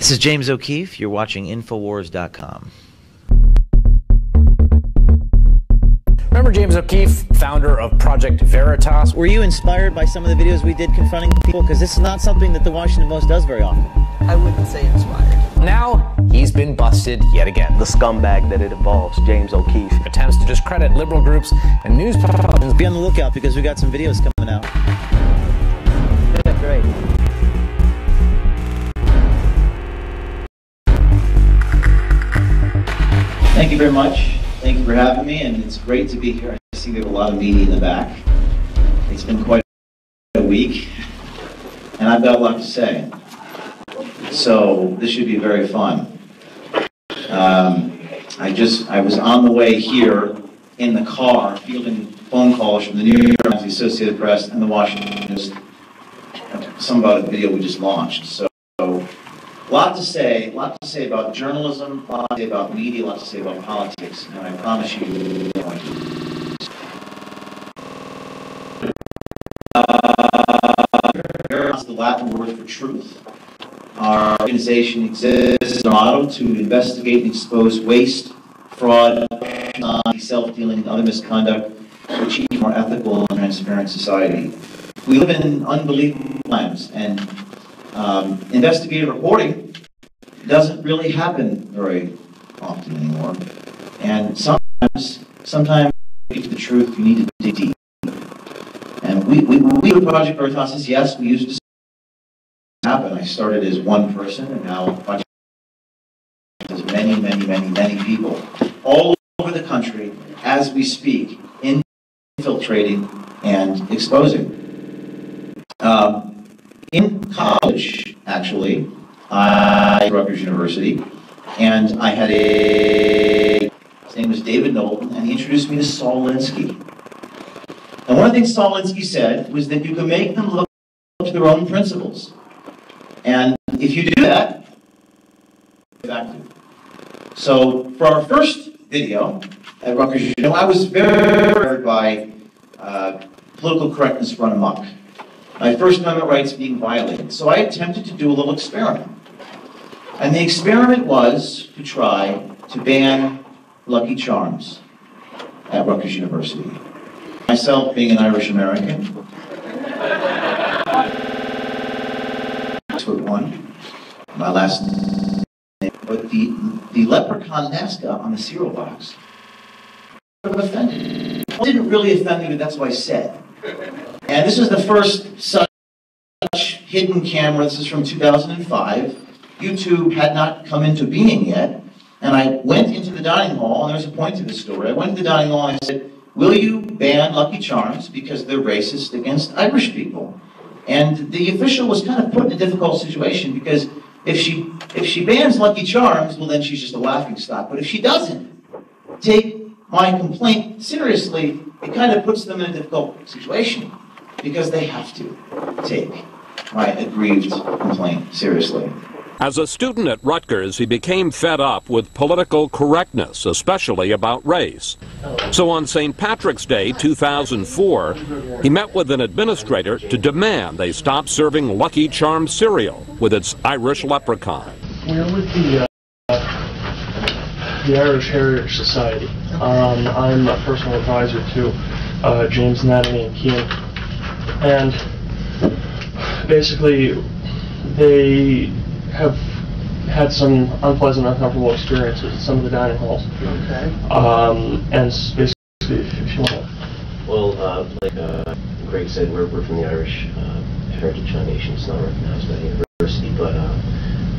This is James O'Keefe. You're watching Infowars.com. Remember James O'Keefe, founder of Project Veritas? Were you inspired by some of the videos we did confronting people? Because this is not something that the Washington Post does very often. I wouldn't say inspired. Now, he's been busted yet again. The scumbag that it involves, James O'Keefe. Attempts to discredit liberal groups and news publications. Be on the lookout because we got some videos coming out. Yeah, great. Thank you very much. Thank you for having me, and it's great to be here. I see we have a lot of media in the back. It's been quite a week, and I've got a lot to say. So this should be very fun. I was on the way here in the car, fielding phone calls from the New York Times, the Associated Press, and the Washington Post. Some about a video we just launched. So a lot to say about journalism, a lot to say about media, a lot to say about politics, and I promise you, it's the Latin word for truth. Our organization exists as a model to investigate and expose waste, fraud, self-dealing, and other misconduct to achieve a more ethical and transparent society. We live in unbelievable times, and investigative reporting doesn't really happen very often anymore. And sometimes to get to the truth, you need to dig deep. And we with Project Veritas, yes, we used to happen. I started as one person, and now Project has many people all over the country as we speak, infiltrating and exposing. In college, actually, I went to Rutgers University, and I had his name was David Knowlton, and he introduced me to Saul Alinsky. And one of the things Saul Alinsky said was that you can make them look to their own principles. And if you do that, it's effective. So for our first video at Rutgers, I was very hurt by political correctness run amok. My First Amendment rights being violated. So I attempted to do a little experiment. And the experiment was to try to ban Lucky Charms at Rutgers University. Myself being an Irish American, 6'1", my last name, but the leprechaun mascot on the cereal box offended. It didn't really offend me, but that's what I said. And this is the first such hidden camera. This is from 2005. YouTube had not come into being yet. And I went into the dining hall, and there's a point to this story. I went to the dining hall and I said, will you ban Lucky Charms because they're racist against Irish people? And the official was kind of put in a difficult situation because if she bans Lucky Charms, well then she's just a laughingstock. But if she doesn't take my complaint seriously, it kind of puts them in a difficult situation because they have to take my aggrieved complaint seriously. As a student at Rutgers, he became fed up with political correctness, especially about race. So on St. Patrick's Day 2004, he met with an administrator to demand they stop serving Lucky Charms cereal with its Irish leprechaun. We're with the Irish Heritage Society. I'm a personal advisor to James Natalie and Keane. And basically, they have had some unpleasant, uncomfortable experiences at some of the dining halls. Okay. And basically, if you want to. Well, like Greg said, we're from the Irish Heritage Foundation. It's not recognized by the university, but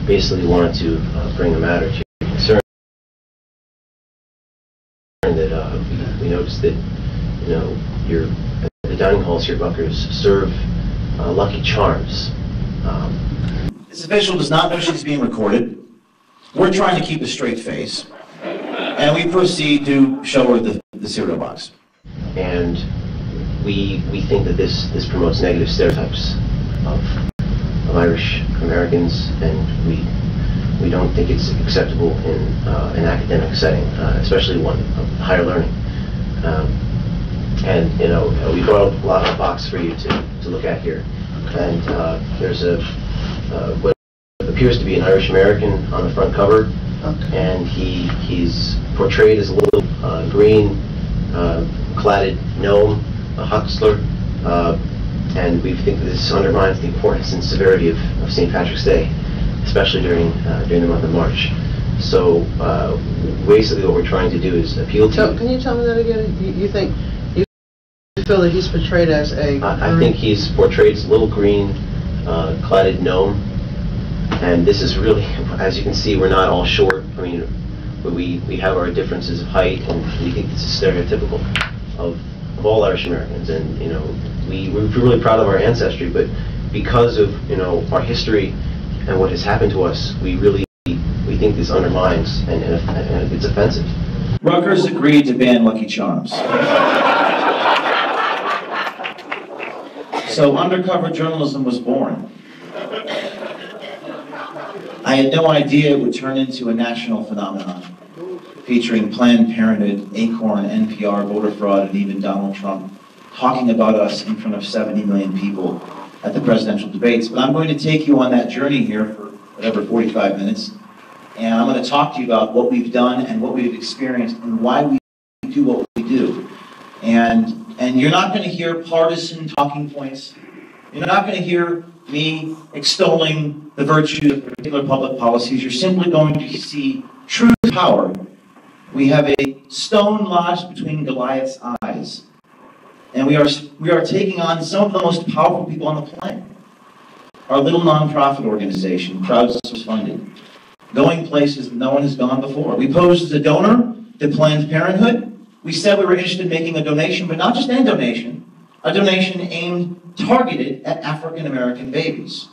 basically wanted to bring a matter to your concern. That we noticed that the dining halls here at Rutgers serve Lucky Charms. This official does not know she's being recorded. We're trying to keep a straight face. And we proceed to show her the cereal box. And we think that this promotes negative stereotypes of Irish Americans, and we don't think it's acceptable in an academic setting, especially one of higher learning. And we brought a lot of box for you to look at here. And there's what appears appears to be an Irish American on the front cover, and he's portrayed as a little green cladded gnome, a huckster, and we think that this undermines the importance and severity of St. Patrick's Day, especially during the month of March. So basically what we're trying to do is appeal to... Can you tell me that again? You feel that he's portrayed as a... I think he's portrayed as a little green cladded gnome, and this is really, as you can see, we're not all short. I mean, we have our differences of height, and we think this is stereotypical of all Irish Americans, and you know, we're really proud of our ancestry, but because of, you know, our history and what has happened to us, we think this undermines and it's offensive. Rutgers agreed to ban Lucky Charms. So undercover journalism was born. I had no idea it would turn into a national phenomenon, featuring Planned Parenthood, Acorn, NPR, voter fraud, and even Donald Trump talking about us in front of 70 million people at the presidential debates. But I'm going to take you on that journey here for whatever, 45 minutes, and I'm going to talk to you about what we've done and what we've experienced and why we do what we do. And you're not going to hear partisan talking points. You're not going to hear me extolling the virtues of particular public policies. You're simply going to see true power. We have a stone lodged between Goliath's eyes. And we are taking on some of the most powerful people on the planet. Our little nonprofit organization, crowdsource funded, going places no one has gone before. We posed as a donor to Planned Parenthood. We said we were interested in making a donation, but not just any donation, a donation aimed, targeted at African American babies.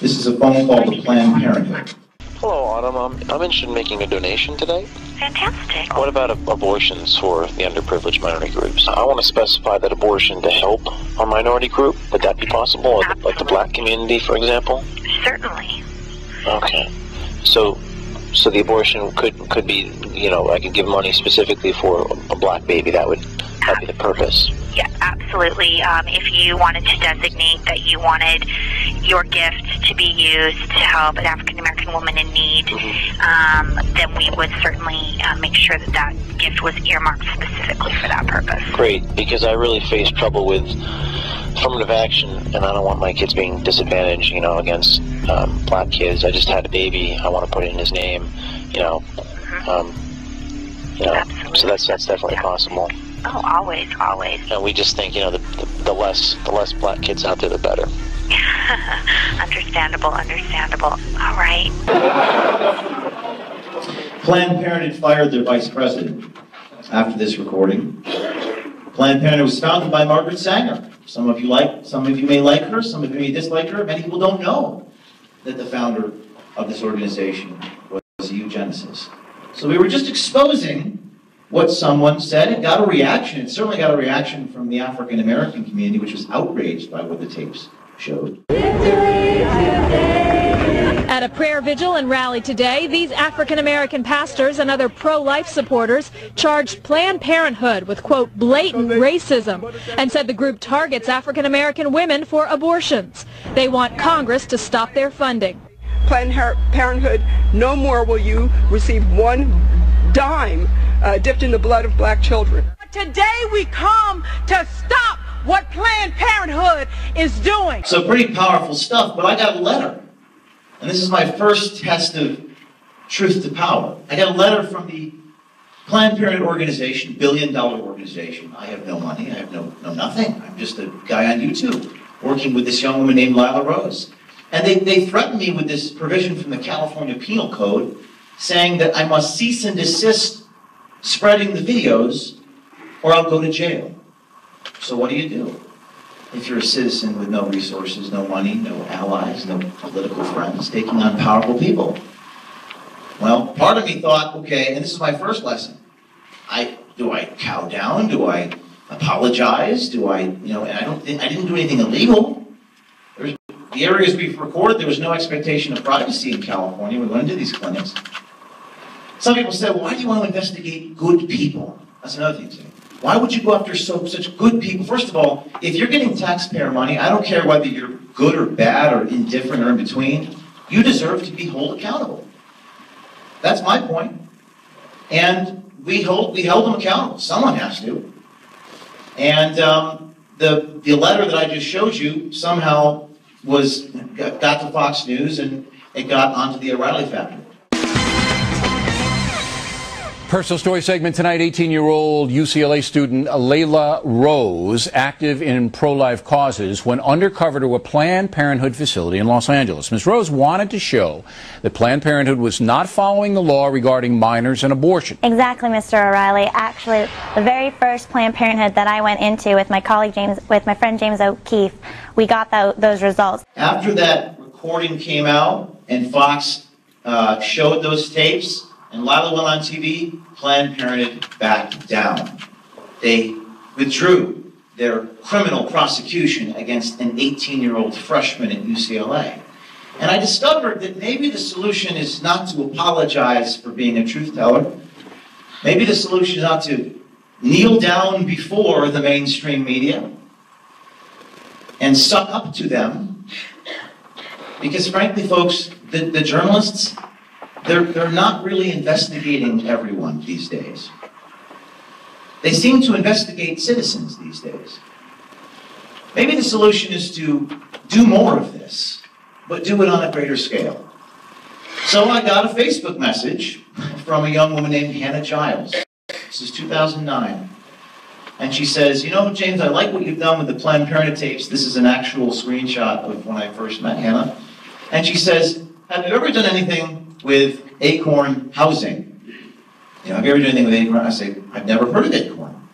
This is a phone call to Planned Parenthood. Hello, Autumn. I'm interested in making a donation today. Fantastic. What about abortions for the underprivileged minority groups? I want to specify that abortion to help a minority group. Would that be possible? Like the black community, for example? Certainly. Okay. So the abortion could be, you know, I could give money specifically for a black baby. That'd be the purpose. Yeah, absolutely. If you wanted to designate that you wanted your gift to be used to help an African American woman in need, then we would certainly make sure that that gift was earmarked specifically for that purpose. Great, because I really face trouble with affirmative action, and I don't want my kids being disadvantaged, you know, against black kids. I just had a baby. I want to put it in his name, you know. So that's definitely possible. Oh, always, always. And we just think, you know, the less black kids out there, the better. Understandable. All right. Planned Parenthood fired their vice president after this recording. Planned Parenthood was founded by Margaret Sanger. Some of you may like her, some of you may dislike her. Many people don't know that the founder of this organization was a eugenicist. So we were just exposing what someone said. It got a reaction. It certainly got a reaction from the African American community, which was outraged by what the tapes showed. At a prayer vigil and rally today, these African American pastors and other pro-life supporters charged Planned Parenthood with, quote, blatant racism, and said the group targets African American women for abortions. They want Congress to stop their funding. Planned Parenthood, no more will you receive one dime dipped in the blood of black children. Today we come to stop what Planned Parenthood is doing. So pretty powerful stuff, but I got a letter. And this is my first test of truth to power. I got a letter from the Planned Parenthood organization, billion-dollar organization. I have no money, I have no nothing. I'm just a guy on YouTube working with this young woman named Lila Rose. And they threatened me with this provision from the California Penal Code saying that I must cease and desist spreading the videos or I'll go to jail. So what do you do if you're a citizen with no resources, no money, no allies, no political friends, taking on powerful people? Well, part of me thought, okay, and this is my first lesson. Do I cow down? Do I apologize? Do I, and I didn't do anything illegal. The areas we've recorded, there was no expectation of privacy in California. We went into these clinics. Some people said, well, why do you want to investigate good people? That's another thing to say. Why would you go after such good people? First of all, if you're getting taxpayer money, I don't care whether you're good or bad or indifferent or in between, you deserve to be held accountable. That's my point. And we held them accountable. Someone has to. And the letter that I just showed you somehow got to Fox News, and it got onto the O'Reilly factor. Personal story segment tonight. 18-year-old UCLA student Layla Rose, active in pro-life causes, went undercover to a Planned Parenthood facility in Los Angeles. Ms. Rose wanted to show that Planned Parenthood was not following the law regarding minors and abortion. Exactly, Mr. O'Reilly. Actually, the very first Planned Parenthood that I went into with my friend James O'Keefe, we got those results. After that recording came out and Fox showed those tapes, and Lila went on TV, Planned Parenthood backed down. They withdrew their criminal prosecution against an 18-year-old freshman at UCLA. And I discovered that maybe the solution is not to apologize for being a truth teller. Maybe the solution is not to kneel down before the mainstream media and suck up to them. Because frankly, folks, the journalists, they're not really investigating everyone these days. They seem to investigate citizens these days. Maybe the solution is to do more of this, but do it on a greater scale. So I got a Facebook message from a young woman named Hannah Giles. This is 2009. And she says, you know, James, I like what you've done with the Planned Parenthood tapes. This is an actual screenshot of when I first met Hannah. And she says, have you ever done anything with Acorn Housing? You know, have you ever done anything with Acorn? I say, I've never heard of Acorn.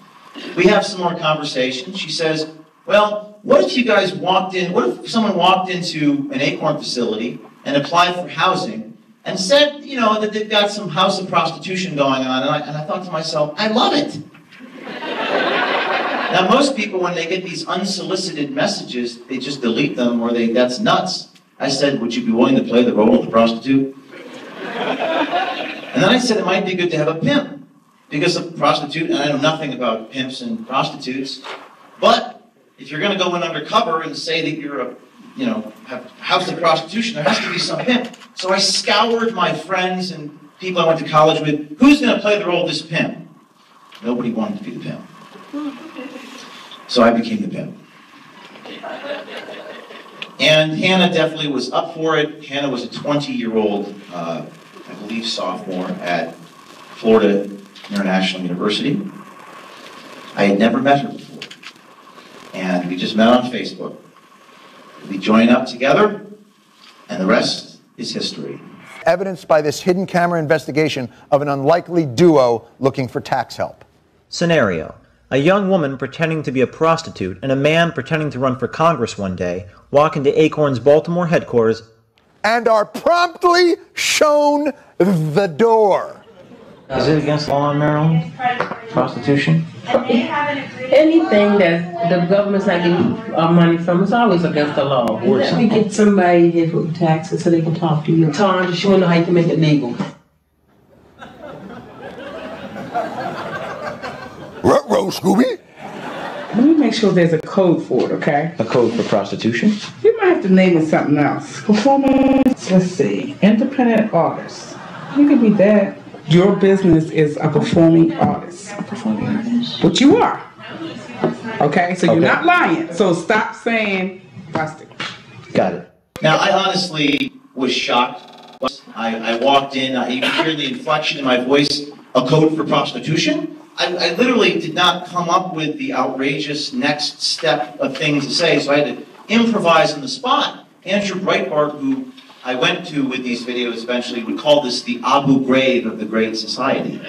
We have some more conversation. She says, well, what if you guys walked in, what if someone walked into an Acorn facility and applied for housing and said, you know, that they've got some house of prostitution going on, and I thought to myself, I love it. Now, most people, when they get these unsolicited messages, they just delete them, or that's nuts. I said, would you be willing to play the role of the prostitute? And then I said it might be good to have a pimp, because a prostitute, and I know nothing about pimps and prostitutes, but if you're going to go in undercover and say that you're have house of prostitution, there has to be some pimp. So I scoured my friends and people I went to college with, who's going to play the role of this pimp? Nobody wanted to be the pimp. So I became the pimp. And Hannah definitely was up for it. Hannah was a 20-year-old, I believe, sophomore at Florida International University. I had never met her before. And we just met on Facebook. We joined up together, and the rest is history. Evidenced by this hidden camera investigation of an unlikely duo looking for tax help. Scenario: a young woman pretending to be a prostitute and a man pretending to run for Congress one day walk into Acorn's Baltimore headquarters and are promptly shown the door. Is it against law in Maryland? Prostitution? Anything that the government's not getting money from is always against the law. Let me get somebody here for taxes so they can talk to you. Tanja, she wanna know how you can make it legal. Ruh-roh, Scooby. Let me make sure there's a code for it, okay? A code for prostitution? You might have to name it something else. Performance, let's see, independent artist. You can be that. Your business is a performing artist. A performing artist? But you are. Okay, so you're not lying. So stop saying prostitute. Got it. Now, I honestly was shocked. I walked in, you could hear the inflection in my voice, a code for prostitution. I literally did not come up with the outrageous next step of things to say, so I had to improvise on the spot. Andrew Breitbart, who I went to with these videos eventually, would call this the Abu Ghraib of the Great Society.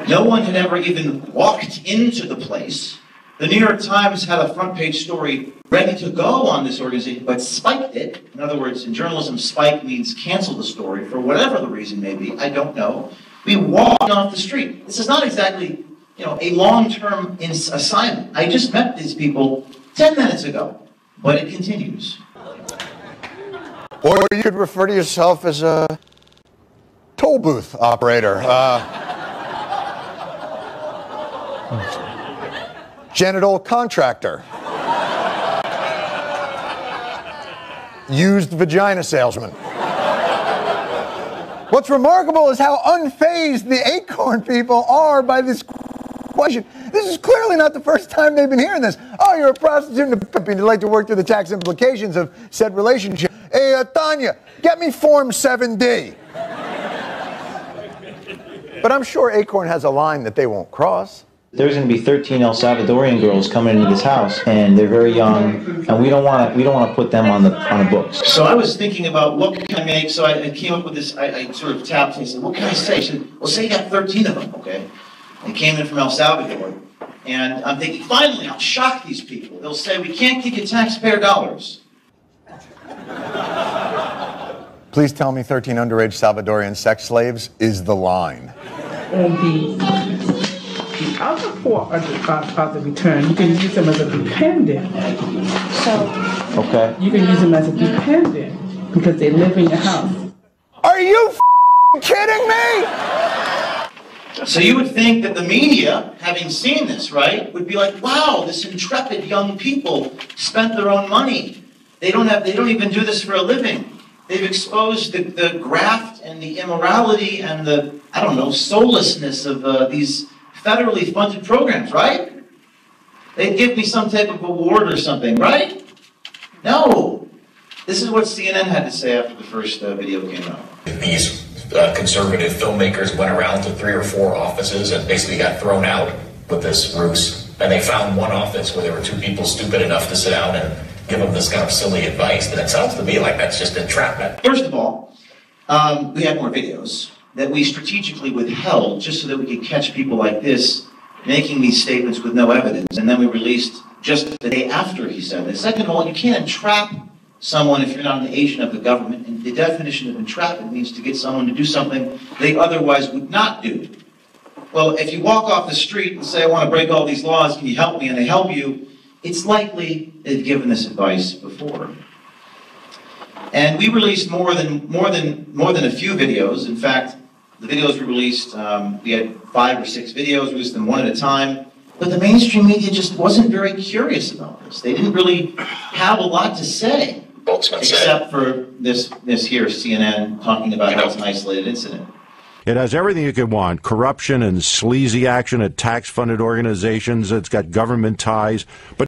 No one had ever even walked into the place. The New York Times had a front page story ready to go on this organization, but spiked it. In other words, in journalism, spike means cancel the story for whatever the reason may be. I don't know. We walked off the street. This is not exactly, a long-term assignment. I just met these people 10 minutes ago, but it continues. Or you could refer to yourself as a toll booth operator. Genital contractor. Used vagina salesman. What's remarkable is how unfazed the Acorn people are by this question. This is clearly not the first time they've been hearing this. Oh, you're a prostitute and a pimp, and you'd like to work through the tax implications of said relationship. Hey, Tanya, get me Form 7D. But I'm sure Acorn has a line that they won't cross. There's going to be 13 El Salvadorian girls coming into this house, and they're very young, and we don't want to put them on the books. So I was thinking about what can I make, so I came up with this, I sort of tapped and I said, what can I say? She said, well, say you got 13 of them, okay? They came in from El Salvador, and I'm thinking, finally, I'll shock these people. They'll say, we can't give you taxpayer dollars. Please tell me 13 underage Salvadorian sex slaves is the line. The other 4 are the return. You can use them as a dependent. Okay. You can use them as a dependent because they live in your house. Are you kidding me? So you would think that the media, having seen this, right, would be like, wow, this intrepid young people spent their own money. They don't even do this for a living. They've exposed the graft and the immorality and the, I don't know, soullessness of these federally funded programs, right? They'd give me some type of award or something, right? No. This is what CNN had to say after the first video came out. These conservative filmmakers went around to 3 or 4 offices and basically got thrown out with this ruse. And they found one office where there were 2 people stupid enough to sit down and give them this kind of silly advice. And it sounds to me like that's just entrapment. First of all, we had more videos that we strategically withheld just so that we could catch people like this making these statements with no evidence. And then we released just the day after he said this. Second of all, you can't entrap someone if you're not an agent of the government. And the definition of entrapment means to get someone to do something they otherwise would not do. Well, if you walk off the street and say, I want to break all these laws, can you help me? And they help you, it's likely they've given this advice before. And we released more than a few videos. In fact, the videos we released, we had 5 or 6 videos, we released them one at a time. But the mainstream media just wasn't very curious about this. They didn't really have a lot to say, except for this here, CNN, talking about how it's an isolated incident. It has everything you could want: corruption and sleazy action at tax-funded organizations. It's got government ties. But